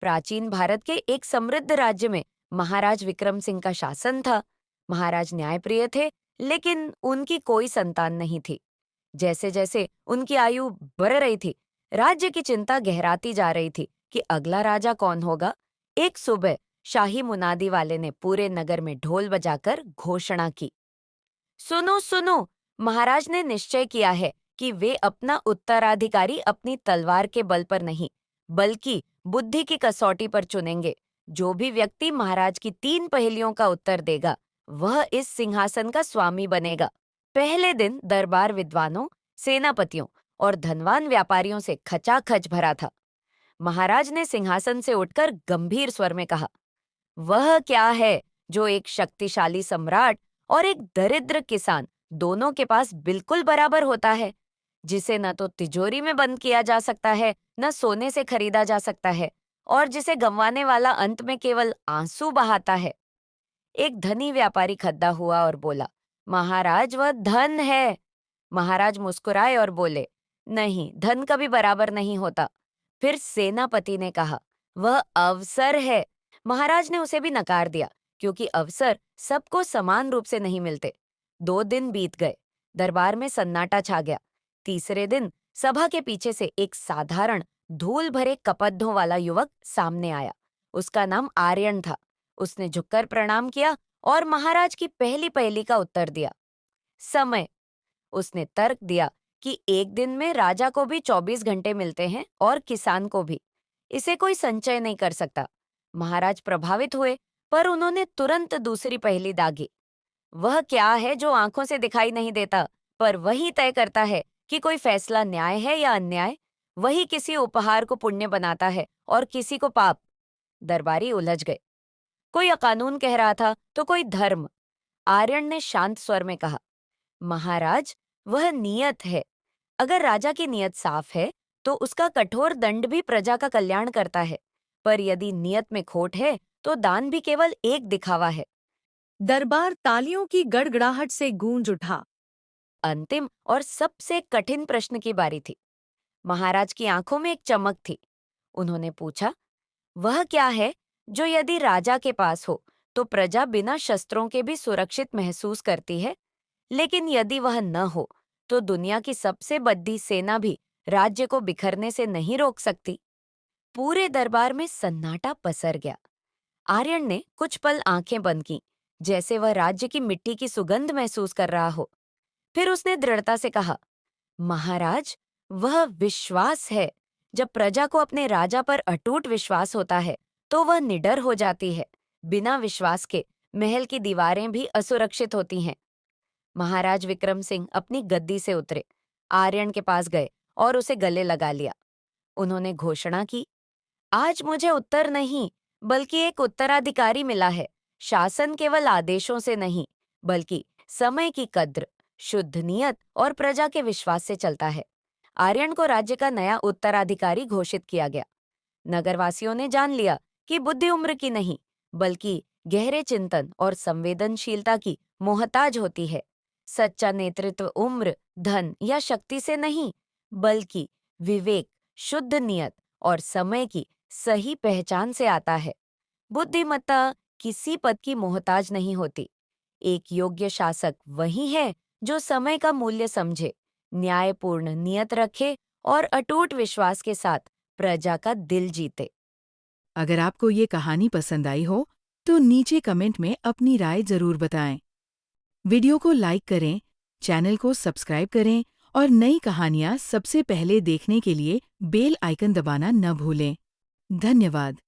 प्राचीन भारत के एक समृद्ध राज्य में महाराज विक्रम सिंह का शासन था। महाराज न्यायप्रिय थे, लेकिन उनकी कोई संतान नहीं थी। जैसे जैसे उनकी आयु बढ़ रही थी, राज्य की चिंता गहराती जा रही थी कि अगला राजा कौन होगा। एक सुबह शाही मुनादी वाले ने पूरे नगर में ढोल बजाकर घोषणा की, सुनो सुनो, महाराज ने निश्चय किया है कि वे अपना उत्तराधिकारी अपनी तलवार के बल पर नहीं, बल्कि बुद्धि की कसौटी पर चुनेंगे। जो भी व्यक्ति महाराज की 3 पहेलियों का उत्तर देगा, वह इस सिंहासन का स्वामी बनेगा। पहले दिन दरबार विद्वानों, सेनापतियों और धनवान व्यापारियों से खचाखच भरा था। महाराज ने सिंहासन से उठकर गंभीर स्वर में कहा, वह क्या है जो एक शक्तिशाली सम्राट और एक दरिद्र किसान दोनों के पास बिल्कुल बराबर होता है, जिसे न तो तिजोरी में बंद किया जा सकता है, न सोने से खरीदा जा सकता है, और जिसे गंवाने वाला अंत में केवल आंसू बहाता है। एक धनी व्यापारी खद्दा हुआ और बोला, महाराज वह धन है। महाराज मुस्कुराए और बोले, नहीं, धन कभी बराबर नहीं होता। फिर सेनापति ने कहा, वह अवसर है। महाराज ने उसे भी नकार दिया, क्योंकि अवसर सबको समान रूप से नहीं मिलते। 2 दिन बीत गए, दरबार में सन्नाटा छा गया। तीसरे दिन सभा के पीछे से एक साधारण धूल भरे कपद्धों वाला युवक सामने आया। उसका नाम आर्यन था। उसने झुककर प्रणाम किया और महाराज की पहली पहेली का उत्तर दिया। समय। उसने तर्क दिया कि एक दिन में राजा को भी 24 घंटे मिलते हैं और किसान को भी। इसे कोई संचय नहीं कर सकता। महाराज प्रभावित हुए, पर उन्होंने तुरंत दूसरी पहेली दागी। वह क्या है जो आंखों से दिखाई नहीं देता, पर वही तय करता है कि कोई फैसला न्याय है या अन्याय। वही किसी उपहार को पुण्य बनाता है और किसी को पाप। दरबारी उलझ गए। कोई अकानून कह रहा था तो कोई धर्म। आर्यन ने शांत स्वर में कहा, महाराज वह नियत है। अगर राजा की नियत साफ है तो उसका कठोर दंड भी प्रजा का कल्याण करता है, पर यदि नियत में खोट है तो दान भी केवल एक दिखावा है। दरबार तालियों की गड़गड़ाहट से गूंज उठा। अंतिम और सबसे कठिन प्रश्न की बारी थी। महाराज की आंखों में एक चमक थी। उन्होंने पूछा, वह क्या है जो यदि राजा के पास हो तो प्रजा बिना शस्त्रों के भी सुरक्षित महसूस करती है, लेकिन यदि वह न हो तो दुनिया की सबसे बड़ी सेना भी राज्य को बिखरने से नहीं रोक सकती। पूरे दरबार में सन्नाटा पसर गया। आर्यन ने कुछ पल आंखें बंद की, जैसे वह राज्य की मिट्टी की सुगंध महसूस कर रहा हो। फिर उसने दृढ़ता से कहा, महाराज वह विश्वास है। जब प्रजा को अपने राजा पर अटूट विश्वास होता है तो वह निडर हो जाती है। बिना विश्वास के महल की दीवारें भी असुरक्षित होती हैं। महाराज विक्रम सिंह अपनी गद्दी से उतरे, आर्यन के पास गए और उसे गले लगा लिया। उन्होंने घोषणा की, आज मुझे उत्तर नहीं, बल्कि एक उत्तराधिकारी मिला है। शासन केवल आदेशों से नहीं, बल्कि समय की कद्र, शुद्ध नियत और प्रजा के विश्वास से चलता है। आर्यन को राज्य का नया उत्तराधिकारी घोषित किया गया। नगरवासियों ने जान लिया कि बुद्धि उम्र की नहीं, बल्कि गहरे चिंतन और संवेदनशीलता की मोहताज होती है। सच्चा नेतृत्व उम्र, धन या शक्ति से नहीं, बल्कि विवेक, शुद्ध नियत और समय की सही पहचान से आता है। बुद्धिमत्ता किसी पद की मोहताज नहीं होती। एक योग्य शासक वही है जो समय का मूल्य समझे, न्यायपूर्ण नियत रखे और अटूट विश्वास के साथ प्रजा का दिल जीते। अगर आपको ये कहानी पसंद आई हो तो नीचे कमेंट में अपनी राय जरूर बताएं। वीडियो को लाइक करें, चैनल को सब्सक्राइब करें और नई कहानियाँ सबसे पहले देखने के लिए बेल आइकन दबाना न भूलें। धन्यवाद।